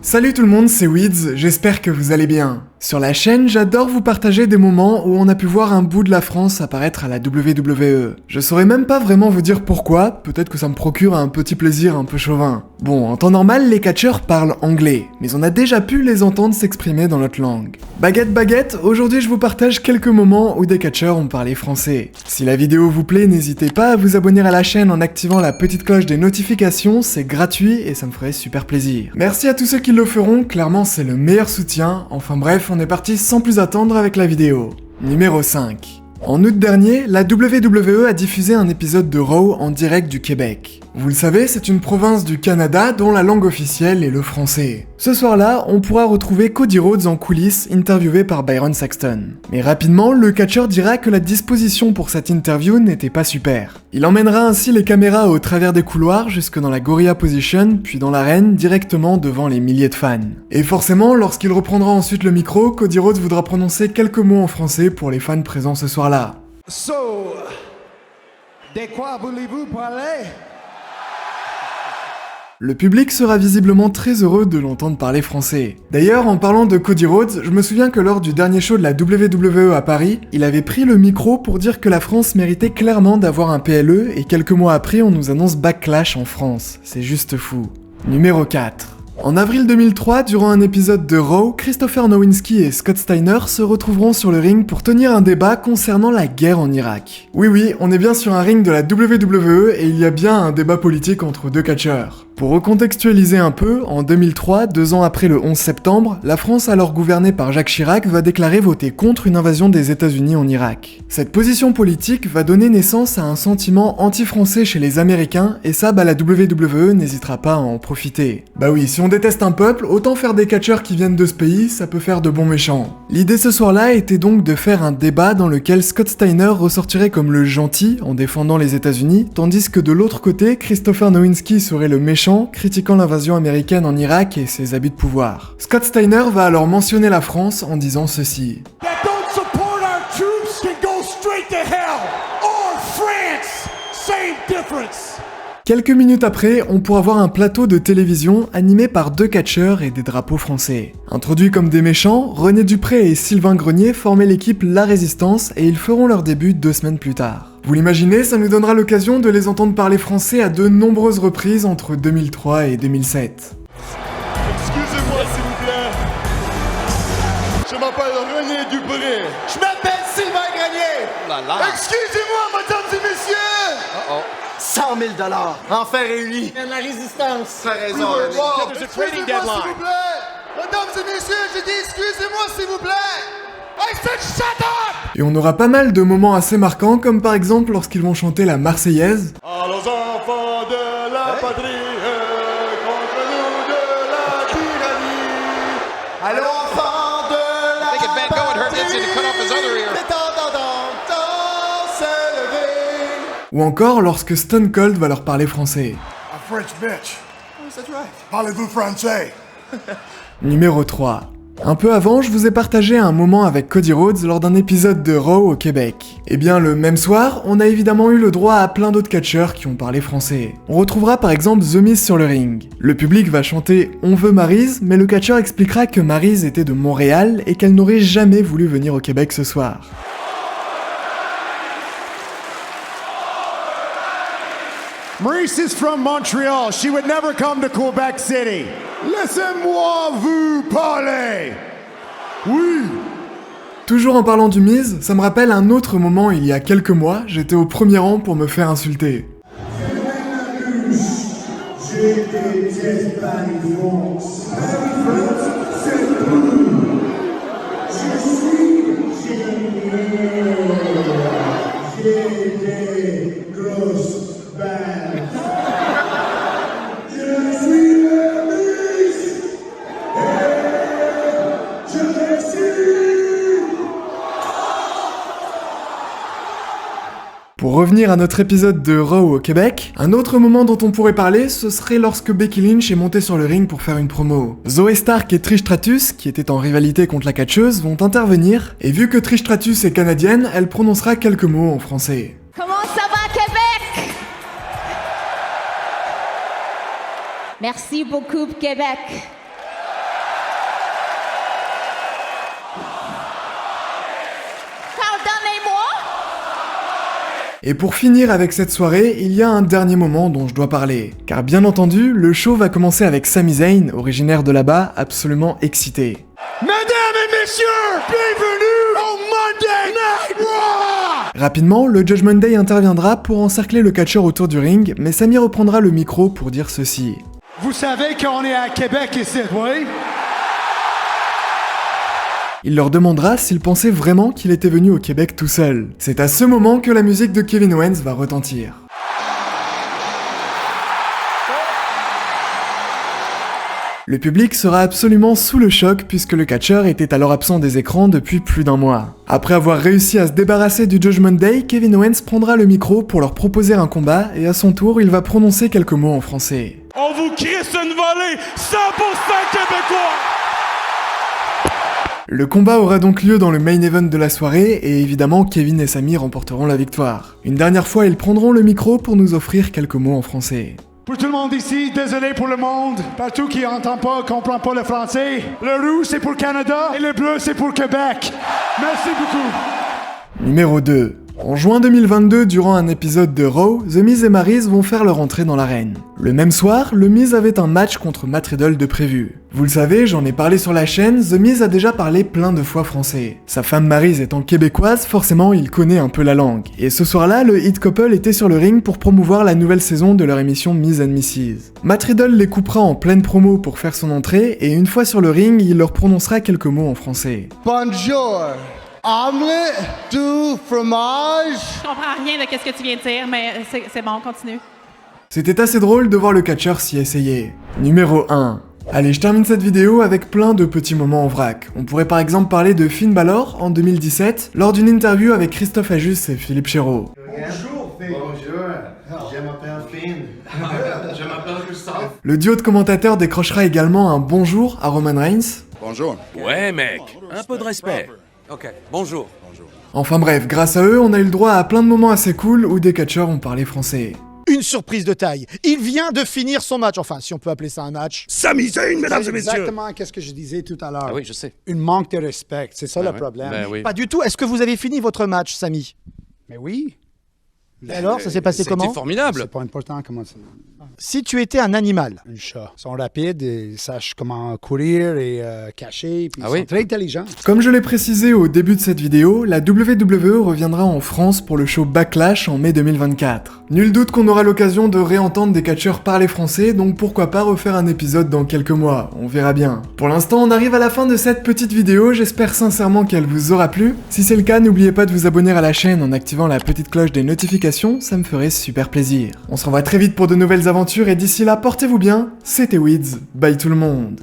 Salut tout le monde, c'est Weeds, j'espère que vous allez bien. Sur la chaîne, j'adore vous partager des moments où on a pu voir un bout de la France apparaître à la WWE. Je saurais même pas vraiment vous dire pourquoi, peut-être que ça me procure un petit plaisir un peu chauvin. Bon, en temps normal, les catcheurs parlent anglais, mais on a déjà pu les entendre s'exprimer dans notre langue. Baguette, aujourd'hui je vous partage quelques moments où des catcheurs ont parlé français. Si la vidéo vous plaît, n'hésitez pas à vous abonner à la chaîne en activant la petite cloche des notifications, c'est gratuit et ça me ferait super plaisir. Merci à tous ceux qui le feront, clairement c'est le meilleur soutien, enfin bref, on est parti sans plus attendre avec la vidéo. Numéro 5. En août dernier, la WWE a diffusé un épisode de Raw en direct du Québec. Vous le savez, c'est une province du Canada dont la langue officielle est le français. Ce soir-là, on pourra retrouver Cody Rhodes en coulisses, interviewé par Byron Saxton. Mais rapidement, le catcheur dira que la disposition pour cette interview n'était pas super. Il emmènera ainsi les caméras au travers des couloirs jusque dans la Gorilla Position, puis dans l'arène, directement devant les milliers de fans. Et forcément, lorsqu'il reprendra ensuite le micro, Cody Rhodes voudra prononcer quelques mots en français pour les fans présents ce soir-là. So, de quoi voulez-vous parler? Le public sera visiblement très heureux de l'entendre parler français. D'ailleurs, en parlant de Cody Rhodes, je me souviens que lors du dernier show de la WWE à Paris, il avait pris le micro pour dire que la France méritait clairement d'avoir un PLE et quelques mois après on nous annonce Backlash en France. C'est juste fou. Numéro 4. En avril 2003, durant un épisode de Raw, Christopher Nowinski et Scott Steiner se retrouveront sur le ring pour tenir un débat concernant la guerre en Irak. Oui, on est bien sur un ring de la WWE et il y a bien un débat politique entre deux catcheurs. Pour recontextualiser un peu, en 2003, 2 ans après le 11 septembre, la France alors gouvernée par Jacques Chirac va déclarer voter contre une invasion des États-Unis en Irak. Cette position politique va donner naissance à un sentiment anti-français chez les Américains et ça, la WWE n'hésitera pas à en profiter. Bah oui, si on déteste un peuple, autant faire des catcheurs qui viennent de ce pays, ça peut faire de bons méchants. L'idée ce soir-là était donc de faire un débat dans lequel Scott Steiner ressortirait comme le gentil en défendant les États-Unis, tandis que de l'autre côté, Christopher Nowinski serait le méchant critiquant l'invasion américaine en Irak et ses abus de pouvoir. Scott Steiner va alors mentionner la France en disant ceci. Quelques minutes après, on pourra voir un plateau de télévision animé par 2 catcheurs et des drapeaux français. Introduits comme des méchants, René Dupré et Sylvain Grenier formaient l'équipe La Résistance et ils feront leur début 2 semaines plus tard. Vous l'imaginez, ça nous donnera l'occasion de les entendre parler français à de nombreuses reprises entre 2003 et 2007. Excusez-moi s'il vous plaît. Je m'appelle René Dupré. Je m'appelle Sylvain Grenier. Excusez-moi, mesdames et messieurs. 100 000 $, enfin réunis. La résistance. T'as raison, René. Excusez-moi s'il vous plaît. Mesdames et messieurs, j'ai dit excusez-moi s'il vous plaît. I said shut up. Et on aura pas mal de moments assez marquants, comme par exemple lorsqu'ils vont chanter la Marseillaise. Allons enfants de la patrie, contre nous de la tyrannie. Allons enfants de la patrie. Se lever. Ou encore lorsque Stone Cold va leur parler français. A French bitch. That's right. Parlez-vous français? Numéro 3. Un peu avant, je vous ai partagé un moment avec Cody Rhodes lors d'un épisode de Raw au Québec. Et bien le même soir, on a évidemment eu le droit à plein d'autres catcheurs qui ont parlé français. On retrouvera par exemple The Miz sur le ring. Le public va chanter « On veut Maryse », mais le catcheur expliquera que Maryse était de Montréal et qu'elle n'aurait jamais voulu venir au Québec ce soir. Maryse is from Montreal. She would never come to Quebec City. Laissez-moi vous parler. Oui. Toujours en parlant du Miz, ça me rappelle un autre moment il y a quelques mois, j'étais au premier rang pour me faire insulter. Pour revenir à notre épisode de Raw au Québec, un autre moment dont on pourrait parler, ce serait lorsque Becky Lynch est montée sur le ring pour faire une promo. Zoey Stark et Trish Stratus, qui étaient en rivalité contre la catcheuse, vont intervenir, et vu que Trish Stratus est canadienne, elle prononcera quelques mots en français. Comment ça va, Québec? Merci beaucoup, Québec. Et pour finir avec cette soirée, il y a un dernier moment dont je dois parler. Car bien entendu, le show va commencer avec Sami Zayn, originaire de là-bas, absolument excité. Mesdames et messieurs, bienvenue au Monday Night Raw! Rapidement, le Judgment Day interviendra pour encercler le catcheur autour du ring, mais Sami reprendra le micro pour dire ceci. Vous savez qu'on est à Québec ici, oui? Il leur demandera s'ils pensaient vraiment qu'il était venu au Québec tout seul. C'est à ce moment que la musique de Kevin Owens va retentir. Le public sera absolument sous le choc puisque le catcheur était alors absent des écrans depuis plus d'1 mois. Après avoir réussi à se débarrasser du Judgment Day, Kevin Owens prendra le micro pour leur proposer un combat et à son tour il va prononcer quelques mots en français. On vous crisse une volée 100% québécois! Le combat aura donc lieu dans le main event de la soirée et évidemment Kevin et Sami remporteront la victoire. Une dernière fois ils prendront le micro pour nous offrir quelques mots en français. Pour tout le monde ici, désolé pour le monde, partout qui entend pas, comprend pas le français. Le rouge c'est pour Canada et le bleu c'est pour Québec. Merci beaucoup. Numéro 2. En juin 2022, durant un épisode de Raw, The Miz et Maryse vont faire leur entrée dans l'arène. Le même soir, le Miz avait un match contre Matt Riddle de prévu. Vous le savez, j'en ai parlé sur la chaîne, The Miz a déjà parlé plein de fois français. Sa femme Maryse étant québécoise, forcément il connaît un peu la langue. Et ce soir-là, le Hit Couple était sur le ring pour promouvoir la nouvelle saison de leur émission Miz and Mrs. Matt Riddle les coupera en pleine promo pour faire son entrée, et une fois sur le ring, il leur prononcera quelques mots en français. Bonjour. Omelette du fromage. Je comprends rien de ce que tu viens de dire, mais c'est bon, continue. C'était assez drôle de voir le catcheur s'y essayer. Numéro 1. Allez, je termine cette vidéo avec plein de petits moments en vrac. On pourrait par exemple parler de Finn Balor en 2017, lors d'une interview avec Christophe Ajus et Philippe Chéreau. Bonjour, Finn. Bonjour. Je m'appelle Finn. Je m'appelle Christophe. Le duo de commentateurs décrochera également un bonjour à Roman Reigns. Bonjour. Ouais, mec, un peu de respect. Ok, bonjour. Enfin bref, grâce à eux, on a eu le droit à plein de moments assez cool où des catcheurs ont parlé français. Une surprise de taille. Il vient de finir son match, enfin, si on peut appeler ça un match. Sami Zayn, mesdames et C'est messieurs! exactement qu'est-ce que je disais tout à l'heure. Ah oui, je sais. Une manque de respect, c'est ça le oui. problème. Ben oui. Pas du tout. Est-ce que vous avez fini votre match, Sami? Mais oui. Et alors, ça s'est passé comment? C'était formidable. C'est pas important comment ça... Si tu étais un animal, un chat, ils sont rapides, ils sachent comment courir et cacher, puis ils sont très intelligents. Comme je l'ai précisé au début de cette vidéo, la WWE reviendra en France pour le show Backlash en mai 2024. Nul doute qu'on aura l'occasion de réentendre des catcheurs parler français, donc pourquoi pas refaire un épisode dans quelques mois, on verra bien. Pour l'instant, on arrive à la fin de cette petite vidéo, j'espère sincèrement qu'elle vous aura plu. Si c'est le cas, n'oubliez pas de vous abonner à la chaîne en activant la petite cloche des notifications, ça me ferait super plaisir. On se revoit très vite pour de nouvelles aventures et d'ici là, portez-vous bien, c'était Wids, bye tout le monde.